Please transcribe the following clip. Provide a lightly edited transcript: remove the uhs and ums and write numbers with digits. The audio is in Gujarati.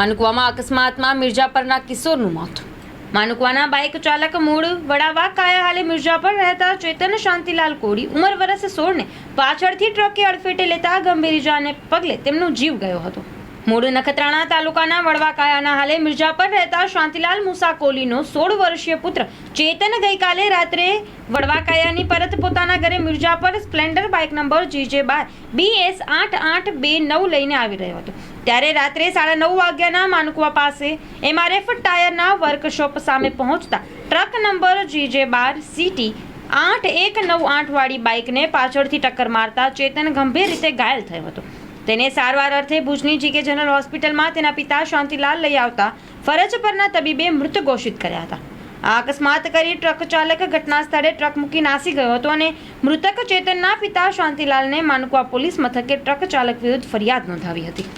માનુકવામાં અકસ્માતમાં મિર્જાપરના કિશોરનું મોત। માનુકવાના બાઇક ચાલક મૂળ વડાવા કાયા હાલે મિર્જાપર રહેતા ચેતન શાંતિલાલ કોડી ઉંમર વર્ષ 16 ને પાછળથી ટ્રકે અડફેટે લેતા ગંભીર ઇજાને પગલે તેમનો જીવ ગયો હતો। મૂળ નખત્રાણા તાલુકાના વડવા કાયાના હાલે મિર્જાપર રહેતા શાંતિલાલ મુસા કોલીનો 16 વર્ષીય પુત્ર ચેતન ગઈકાલે રાત્રે વડવા કાયાની પરત પોતાના ઘરે Mirjapar Splendor bike number GJ12 BS 8829 લઈને આવી રહ્યો હતો। ત્યારે રાત્રે 9:30 વાગ્યાના માનુકવા પાસે MRF ટાયરના વર્કશોપ સામે પહોંચતા ટ્રક નંબર GJ12 CT 8198 વાળી બાઇકને પાછળથી ટક્કર મારતા ચેતન ગંભીર રીતે ઘાયલ થયો હતો। તેને સારવાર અર્થે ભુજની GK જનરલ હોસ્પિટલમાં તેના પિતા શાંતિલાલ લઈ આવતા ફરજ પરના તબીબે મૃત ઘોષિત કર્યા હતા। આ અકસ્માત કરી ટ્રક ચાલક ઘટના સ્થળે ટ્રક મૂકી નાસી ગયો હતો અને મૃતક ચેતનના પિતા શાંતિલાલને માનુકવા પોલીસ મથકે ટ્રક ચાલક વિરુદ્ધ ફરિયાદ નોંધાવી હતી।